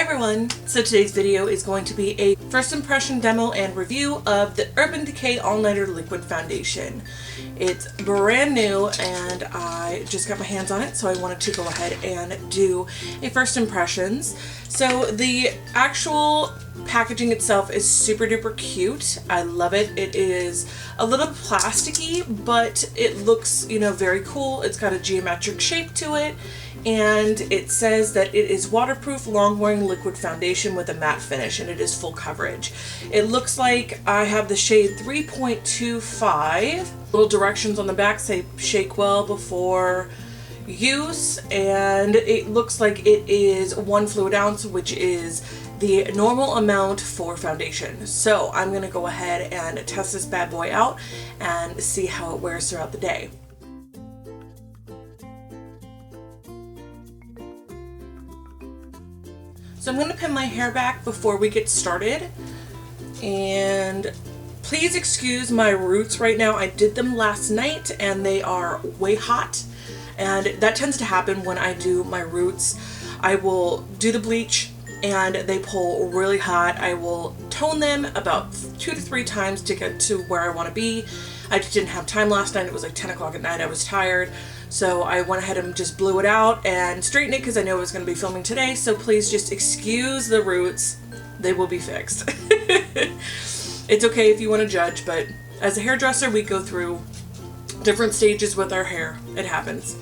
everyone! So today's video is going to be a first impression demo and review of the Urban Decay All Nighter Liquid Foundation. It's brand new and I just got my hands on it, so I wanted to go ahead and do a first impressions. So the actual packaging itself is super duper cute. I love it. It is a little plasticky, but it looks, you know, very cool. It's got a geometric shape to it. And it says that it is waterproof, long-wearing liquid foundation with a matte finish, and it is full coverage. It looks like I have the shade 3.25. Little directions on the back say shake well before use, and it looks like it is 1 fluid ounce, which is the normal amount for foundation. So I'm gonna go ahead and test this bad boy out and see how it wears throughout the day. So I'm going to pin my hair back before we get started, and please excuse my roots right now. I did them last night and they are way hot, and that tends to happen when I do my roots. I will do the bleach and they pull really hot. I will tone them about 2 to 3 times to get to where I want to be. I just didn't have time last night. It was like 10 o'clock at night. I was tired. So I went ahead and just blew it out and straightened it because I know I was going to be filming today. So please just excuse the roots. They will be fixed. It's okay if you want to judge, but as a hairdresser, we go through different stages with our hair. It happens.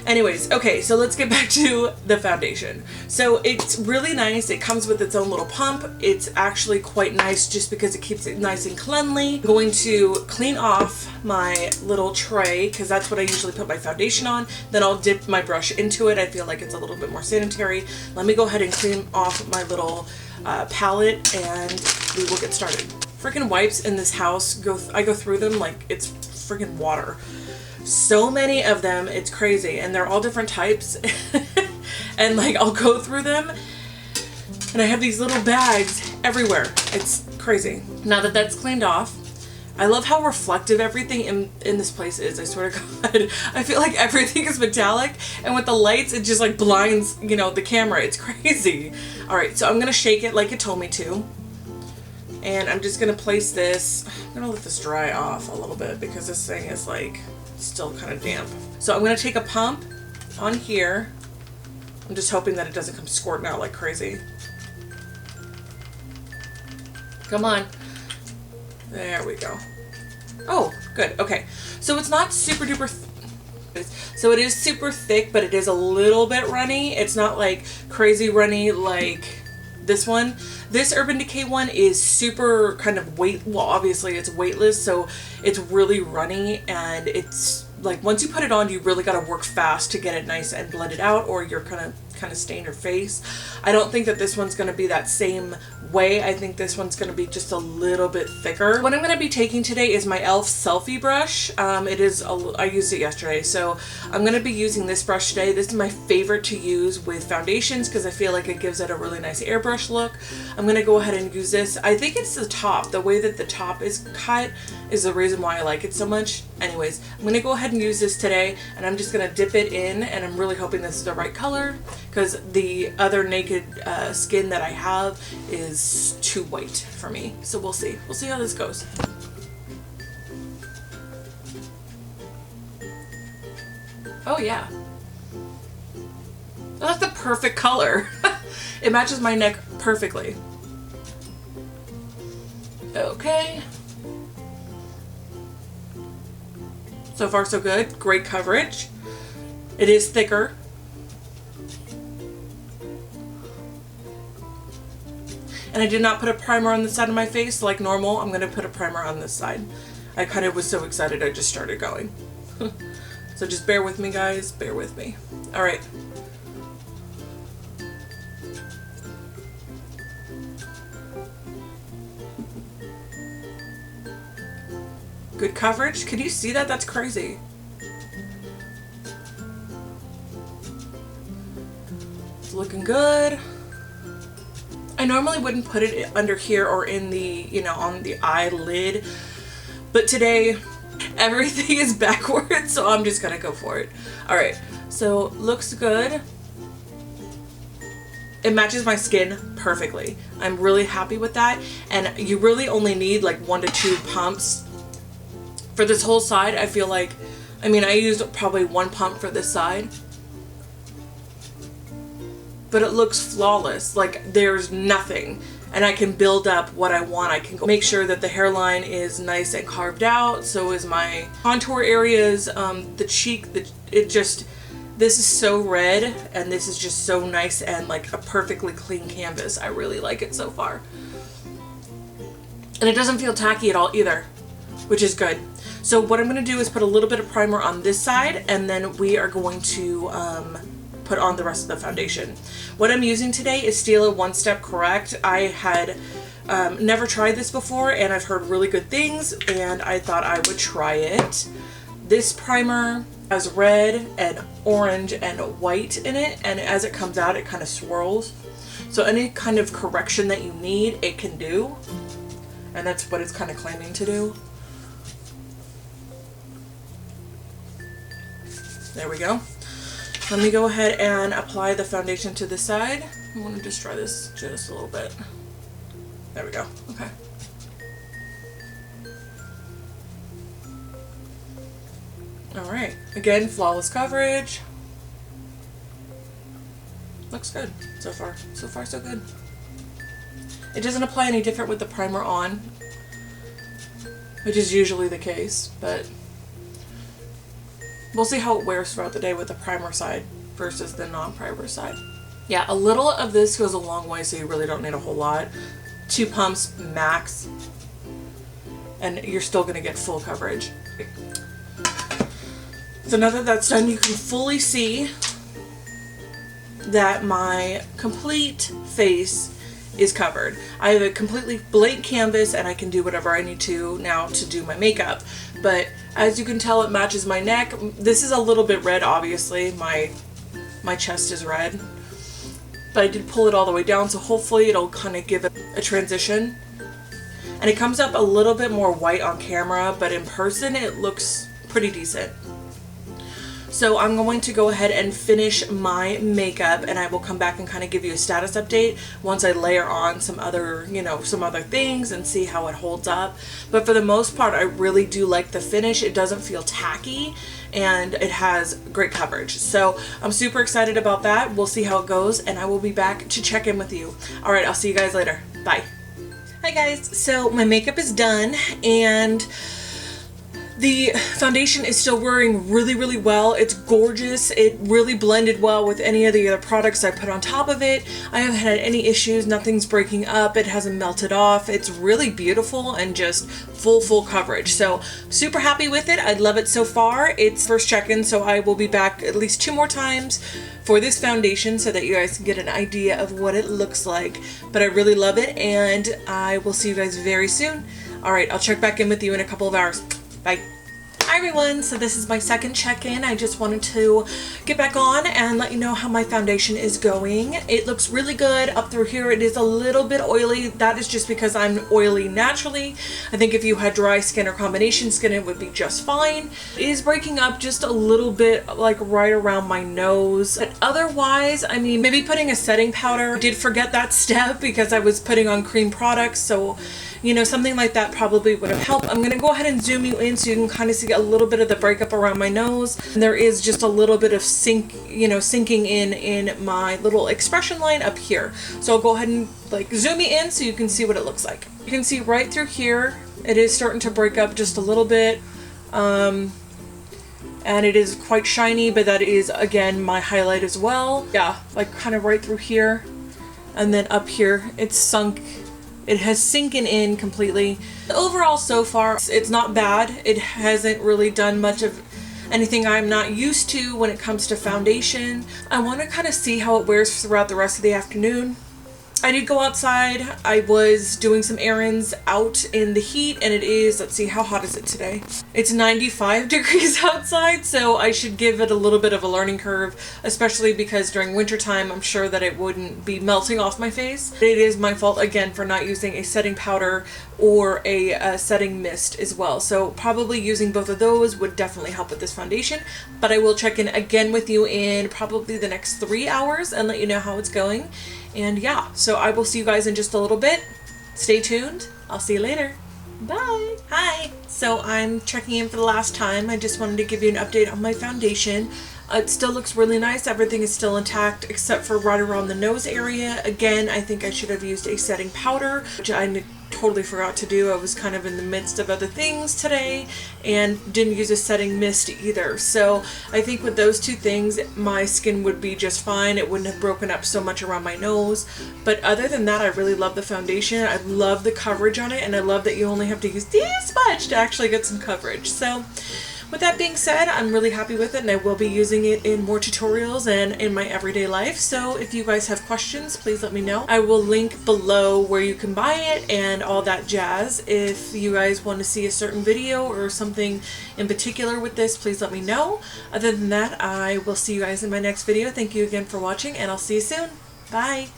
Anyways, okay, so let's get back to the foundation. So it's really nice. It comes with its own little pump. It's actually quite nice just because it keeps it nice and cleanly. I'm going to clean off my little tray because that's what I usually put my foundation on. Then I'll dip my brush into it. I feel like it's a little bit more sanitary. Let me go ahead and clean off my little palette and we will get started. Freaking wipes in this house, I go through them like it's freaking water. So many of them, it's crazy, and they're all different types. And like I'll go through them and I have these little bags everywhere. It's crazy. Now that that's cleaned off, I love how reflective everything in this place is. I swear to God, I feel like everything is metallic, and with the lights it just like blinds, you know, the camera. It's crazy. All right, so I'm gonna shake it like it told me to. And I'm just gonna place this, I'm gonna let this dry off a little bit because this thing is like still kind of damp. So I'm gonna take a pump on here. I'm just hoping that it doesn't come squirting out like crazy. Come on. There we go. Oh, good. Okay. So it's not super duper so it is super thick, but it is a little bit runny. It's not like crazy runny like this one. This Urban Decay one is super kind of well, obviously it's weightless, so it's really runny, and it's like once you put it on, you really got to work fast to get it nice and blended out, or you're kind of stain your face. I don't think that this one's going to be that same way. I think this one's going to be just a little bit thicker. What I'm going to be taking today is my e.l.f. selfie brush. I used it yesterday, so I'm going to be using this brush today. This is my favorite to use with foundations because I feel like it gives it a really nice airbrush look. I'm going to go ahead and use this. I think it's the top. The way that the top is cut is the reason why I like it so much. Anyways, I'm going to go ahead and use this today, and I'm just going to dip it in, and I'm really hoping this is the right color because the other naked skin that I have is too white for me. So we'll see. We'll see how this goes. Oh yeah. That's the perfect color. It matches my neck perfectly. Okay. So far so good. Great coverage. It is thicker. And I did not put a primer on the side of my face like normal. I'm going to put a primer on this side. I kind of was so excited I just started going. So just bear with me, guys. Bear with me. All right. Good coverage. Can you see that? That's crazy. It's looking good. I normally wouldn't put it under here or in the, you know, on the eyelid, but today everything is backwards, so I'm just gonna go for it. All right, so looks good. it matches my skin perfectly. I'm really happy with that. And you really only need like 1 to 2 pumps for this whole side. I feel like, I mean, I used probably 1 pump for this side, but it looks flawless. Like there's nothing, and I can build up what I want. I can make sure that the hairline is nice and carved out. So is my contour areas, the cheek, this is so red, and this is just so nice and like a perfectly clean canvas. I really like it so far. And it doesn't feel tacky at all either, which is good. So what I'm going to do is put a little bit of primer on this side, and then we are going to put on the rest of the foundation. What I'm using today is Stila One Step Correct. I had never tried this before, and I've heard really good things, and I thought I would try it. This primer has red and orange and white in it, and as it comes out it kind of swirls. So any kind of correction that you need, it can do, and that's what it's kind of claiming to do. There we go. Let me go ahead and apply the foundation to the side. I'm going to just try this just a little bit. There we go. Okay. Alright. Again, flawless coverage. Looks good so far. So far, so good. It doesn't apply any different with the primer on, which is usually the case, but we'll see how it wears throughout the day with the primer side versus the non-primer side. Yeah, a little of this goes a long way, so you really don't need a whole lot. 2 pumps max, and you're still going to get full coverage. So now that that's done, you can fully see that my complete face is covered. I have a completely blank canvas, and I can do whatever I need to now to do my makeup. But as you can tell, it matches my neck. This is a little bit red, obviously. My chest is red. But I did pull it all the way down, so hopefully it'll kind of give it a transition. And it comes up a little bit more white on camera, but in person it looks pretty decent. So I'm going to go ahead and finish my makeup, and I will come back and kind of give you a status update once I layer on some other, some other things and see how it holds up. But for the most part, I really do like the finish. It doesn't feel tacky, and it has great coverage. So I'm super excited about that. We'll see how it goes, and I will be back to check in with you. All right, I'll see you guys later. Bye. Hi guys. So my makeup is done, and the foundation is still wearing really, really well. It's gorgeous. It really blended well with any of the other products I put on top of it. I haven't had any issues. Nothing's breaking up. It hasn't melted off. It's really beautiful and just full coverage. So super happy with it. I love it so far. It's first check-in, so I will be back at least 2 more times for this foundation so that you guys can get an idea of what it looks like. But I really love it, and I will see you guys very soon. All right, I'll check back in with you in a couple of hours. Bye. Hi everyone, so this is my second check-in. I just wanted to get back on and let you know how my foundation is going. It looks really good. Up through here it is a little bit oily. That is just because I'm oily naturally. I think if you had dry skin or combination skin, it would be just fine. It is breaking up just a little bit, like right around my nose. But otherwise, I mean, maybe putting a setting powder. I did forget that step because I was putting on cream products, so something like that probably would have helped. I'm going to go ahead and zoom you in so you can kind of see a little bit of the breakup around my nose. And there is just a little bit of sinking in my little expression line up here. So I'll go ahead and zoom you in so you can see what it looks like. You can see right through here, it is starting to break up just a little bit. And it is quite shiny, but that is, again, my highlight as well. Yeah, kind of right through here. And then up here, it's sunk. It has sinking in completely. Overall, so far, it's not bad. It hasn't really done much of anything I'm not used to when it comes to foundation. I want to kind of see how it wears throughout the rest of the afternoon. I did go outside. I was doing some errands out in the heat, and it is, let's see, how hot is it today? It's 95 degrees outside, so I should give it a little bit of a learning curve, especially because during winter time, I'm sure that it wouldn't be melting off my face. It is my fault, again, for not using a setting powder or a setting mist as well. So probably using both of those would definitely help with this foundation, but I will check in again with you in probably the next 3 hours and let you know how it's going. And yeah, so I will see you guys in just a little bit. Stay tuned. I'll see you later. Bye. Hi. So I'm checking in for the last time. I just wanted to give you an update on my foundation. It still looks really nice. Everything is still intact except for right around the nose area. Again, I think I should have used a setting powder, which I totally forgot to do. I was kind of in the midst of other things today and didn't use a setting mist either. So I think with those two things, my skin would be just fine. It wouldn't have broken up so much around my nose. But other than that, I really love the foundation. I love the coverage on it, and I love that you only have to use this much to actually get some coverage. So with that being said, I'm really happy with it, and I will be using it in more tutorials and in my everyday life. So if you guys have questions, please let me know. I will link below where you can buy it and all that jazz. If you guys want to see a certain video or something in particular with this, please let me know. Other than that, I will see you guys in my next video. Thank you again for watching, and I'll see you soon. Bye!